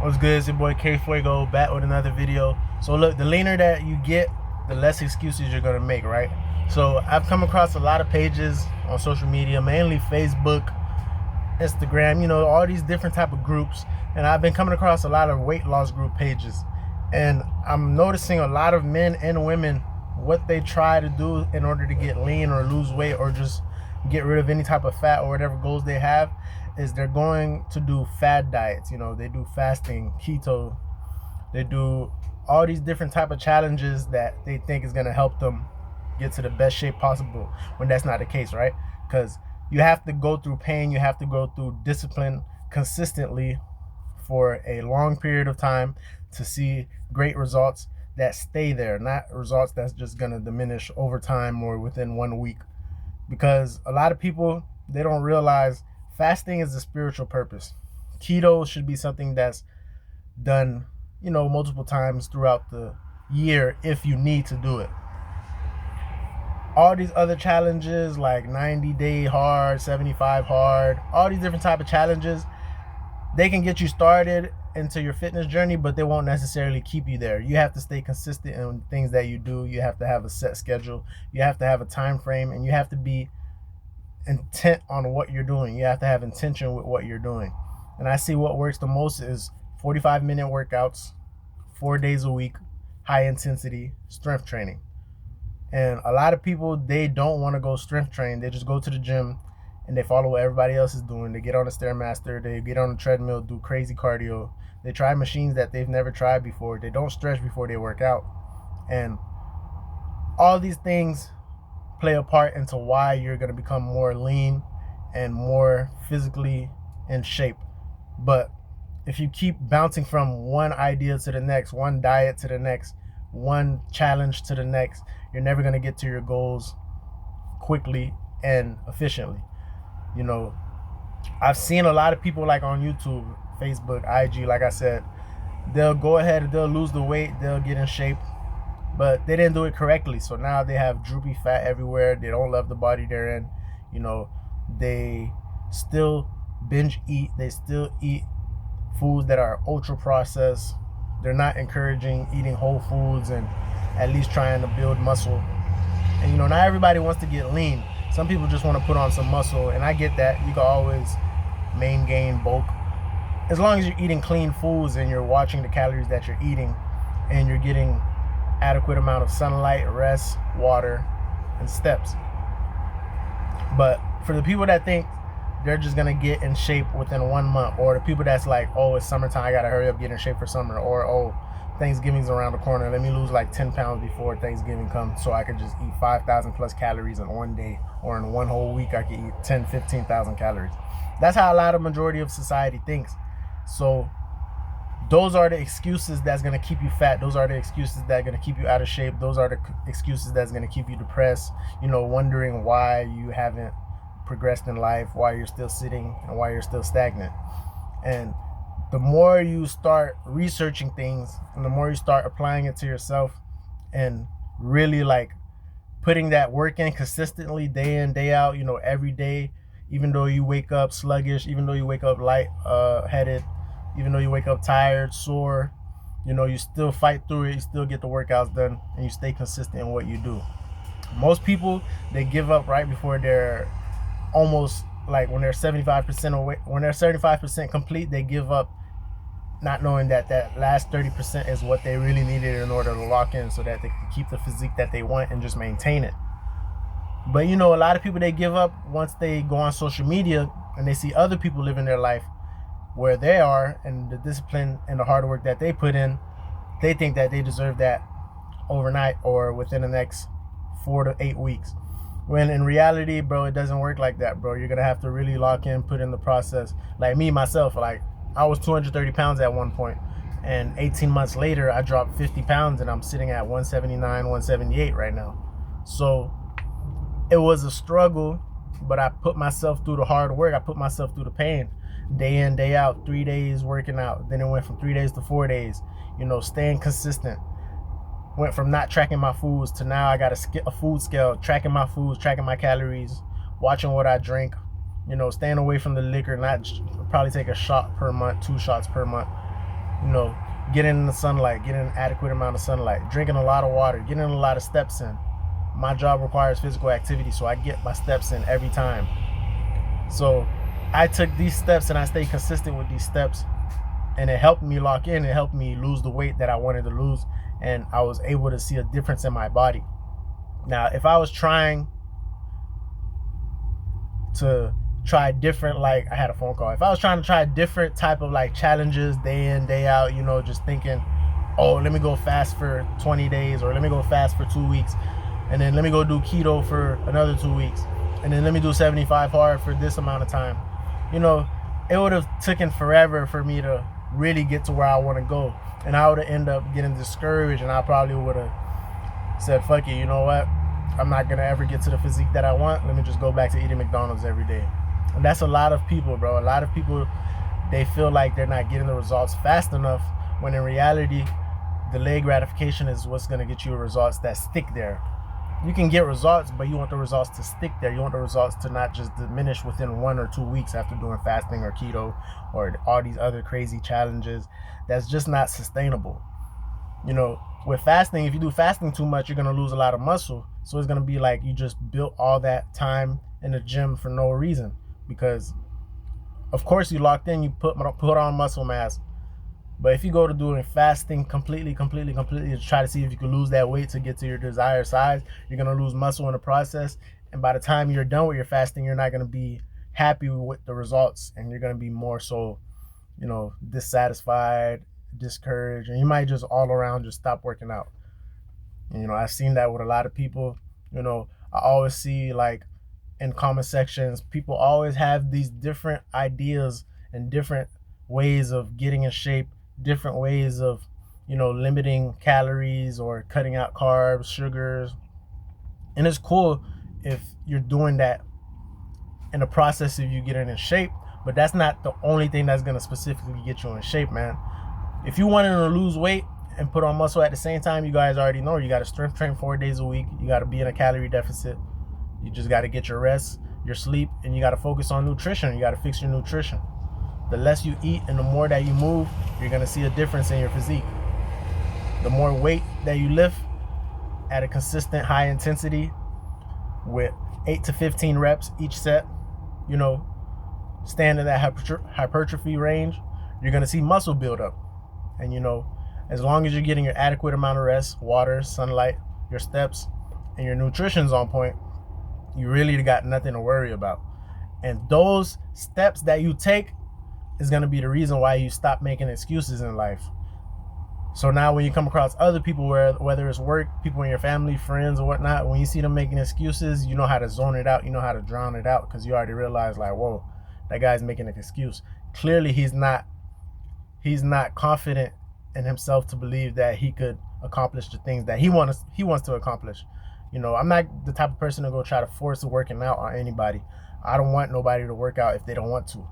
What's good? It's your boy K Fuego back with another video. So look, the leaner that you get, the less excuses you're gonna make, right? So I've come across a lot of pages on social media, mainly Facebook, Instagram, all these different type of groups. And I've been coming across a lot of weight loss group pages. And I'm noticing a lot of men and women, what they try to do in order to get lean or lose weight or just get rid of any type of fat or whatever goals they have, is they're going to do fad diets. They do fasting, keto, they do all these different type of challenges that they think is going to help them get to the best shape possible, when that's not the case, right? Because you have to go through pain, you have to go through discipline consistently for a long period of time to see great results that stay there, not results that's just going to diminish over time or within 1 week. Because a lot of people, they don't realize fasting is a spiritual purpose. Keto should be something that's done, multiple times throughout the year if you need to do it. All these other challenges like 90-day hard, 75 hard, all these different type of challenges, they can get you started into your fitness journey, but they won't necessarily keep you there. You have to stay consistent in things that you do. You have to have a set schedule. You have to have a time frame, and you have to be intent on what you're doing. You have to have intention with what you're doing. And I see what works the most is 45-minute workouts, 4 days a week, high intensity strength training. And a lot of people, they don't want to go strength train. They just go to the gym and they follow what everybody else is doing. They get on a Stairmaster, they get on a treadmill, do crazy cardio. They try machines that they've never tried before. They don't stretch before they work out. And all these things play a part into why you're going to become more lean and more physically in shape. But if you keep bouncing from one idea to the next, one diet to the next, one challenge to the next, you're never going to get to your goals quickly and efficiently. I've seen a lot of people like on YouTube, Facebook, IG, like I said, they'll go ahead and they'll lose the weight, they'll get in shape, but they didn't do it correctly. So now they have droopy fat everywhere. They don't love the body they're in. They still binge eat. They still eat foods that are ultra processed. They're not encouraging eating whole foods and at least trying to build muscle. And not everybody wants to get lean. Some people just want to put on some muscle, and I get that. You can always gain bulk as long as you're eating clean foods and you're watching the calories that you're eating and you're getting adequate amount of sunlight, rest, water, and steps. But for the people that think they're just gonna get in shape within 1 month, or the people that's like, oh, it's summertime, I gotta hurry up, get in shape for summer, or oh, Thanksgiving's around the corner, let me lose like 10 pounds before Thanksgiving comes so I could just eat 5,000 plus calories in one day, or in one whole week I could eat 10, 15,000 calories. That's how a lot of majority of society thinks. So those are the excuses that's going to keep you fat. Those are the excuses that are going to keep you out of shape. Those are the excuses that's going to keep you depressed, wondering why you haven't progressed in life, why you're still sitting, and why you're still stagnant. And the more you start researching things and the more you start applying it to yourself and really like putting that work in consistently, day in, day out, every day, even though you wake up sluggish, even though you wake up light headed, even though you wake up tired, sore, you still fight through it, you still get the workouts done, and you stay consistent in what you do. Most people, they give up right before they're almost, like when they're 75% away, when they're 75% complete, they give up, not knowing that that last 30% is what they really needed in order to lock in so that they can keep the physique that they want and just maintain it. But a lot of people, they give up once they go on social media and they see other people living their life where they are and the discipline and the hard work that they put in. They think that they deserve that overnight or within the next 4 to 8 weeks. When in reality, bro, it doesn't work like that, bro. You're going to have to really lock in, put in the process. Like me, myself, like I was 230 pounds at one point, and 18 months later, I dropped 50 pounds and I'm sitting at 179, 178 right now. So it was a struggle, but I put myself through the hard work. I put myself through the pain. Day in, day out, 3 days working out. Then it went from 3 days to 4 days, staying consistent. Went from not tracking my foods to now I got a food scale, tracking my foods, tracking my calories, watching what I drink, staying away from the liquor, not probably take a shot per month, 2 shots per month. You know, getting in the sunlight, getting an adequate amount of sunlight, drinking a lot of water, getting a lot of steps in. My job requires physical activity, so I get my steps in every time. So I took these steps and I stayed consistent with these steps, and it helped me lock in. It helped me lose the weight that I wanted to lose, and I was able to see a difference in my body. Now, if I was trying to try different, like, I had a phone call. If I was trying to try different type of like challenges day in, day out, you know, just thinking, oh, let me go fast for 20 days, or let me go fast for 2 weeks, and then let me go do keto for another 2 weeks, and then let me do 75 hard for this amount of time. You know, it would have taken forever for me to really get to where I want to go, and I would have ended up getting discouraged, and I probably would have said, fuck it, you know what, I'm not gonna ever get to the physique that I want. Let me just go back to eating McDonald's every day. And that's a lot of people, bro. A lot of people, they feel like they're not getting the results fast enough, when in reality, delayed gratification is what's gonna get you results that stick there. You can get results, but you want the results to stick there. You want the results to not just diminish within 1 or 2 weeks after doing fasting or keto or all these other crazy challenges. That's just not sustainable. You know, with fasting, if you do fasting too much, you're going to lose a lot of muscle. So it's going to be like you just built all that time in the gym for no reason, because of course you locked in, you put on muscle mass. But if you go to doing fasting completely to try to see if you can lose that weight to get to your desired size, you're going to lose muscle in the process. And by the time you're done with your fasting, you're not going to be happy with the results, and you're going to be more so, you know, dissatisfied, discouraged, and you might just all around just stop working out. And, you know, I've seen that with a lot of people. You know, I always see, like, in comment sections, people always have these different ideas and different ways of getting in shape, different ways of, you know, limiting calories or cutting out carbs, sugars. And it's cool if you're doing that in the process of you getting in shape, but that's not the only thing that's going to specifically get you in shape, man. If you wanted to lose weight and put on muscle at the same time, you guys already know you got to strength train 4 days a week. You got to be in a calorie deficit. You just got to get your rest, your sleep, and you got to focus on nutrition. You got to fix your nutrition. The less you eat and the more that you move, you're going to see a difference in your physique. The more weight that you lift at a consistent high intensity with 8 to 15 reps each set, you know, staying in that hypertrophy range, you're going to see muscle build up. And, you know, as long as you're getting your adequate amount of rest, water, sunlight, your steps, and your nutrition's on point, you really got nothing to worry about. And those steps that you take is going to be the reason why you stop making excuses in life. So now when you come across other people, whether it's work, people in your family, friends, or whatnot, when you see them making excuses, you know how to zone it out. You know how to drown it out, because you already realize, like, whoa, that guy's making an excuse. Clearly he's not confident in himself to believe that he could accomplish the things that he wants to accomplish. You know, I'm not the type of person to go try to force working out on anybody. I don't want nobody to work out if they don't want to.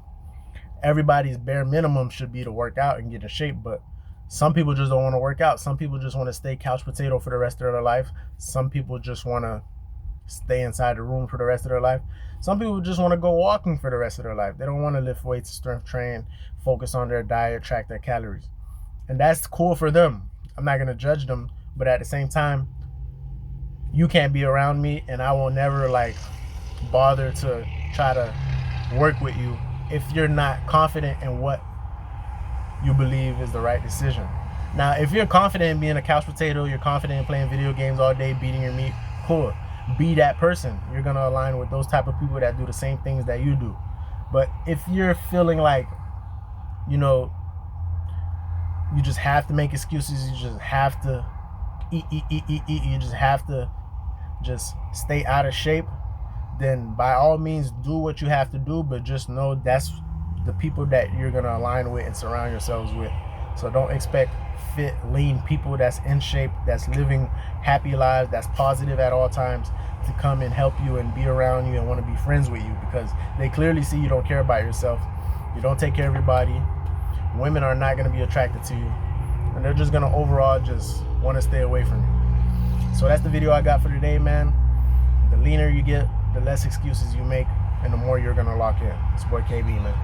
Everybody's bare minimum should be to work out and get in shape, but some people just don't want to work out. Some people just want to stay couch potato for the rest of their life. Some people just want to stay inside the room for the rest of their life. Some people just want to go walking for the rest of their life. They don't want to lift weights, strength train, focus on their diet, track their calories. And that's cool for them. I'm not going to judge them, but at the same time, you can't be around me, and I will never, like, bother to try to work with you if you're not confident in what you believe is the right decision. Now, if you're confident in being a couch potato, you're confident in playing video games all day, beating your meat, cool. Be that person. You're going to align with those type of people that do the same things that you do. But if you're feeling like, you know, you just have to make excuses, you just have to eat, you just have to just stay out of shape, then by all means do what you have to do, but just know that's the people that you're going to align with and surround yourselves with. So don't expect fit, lean people that's in shape, that's living happy lives, that's positive at all times, to come and help you and be around you and want to be friends with you, because they clearly see you don't care about yourself. You don't take care of everybody. Women are not going to be attracted to you, and they're just going to overall just want to stay away from you. So that's the video I got for today, man. The leaner you get, the less excuses you make, and the more you're going to lock in. It's boy KB, man.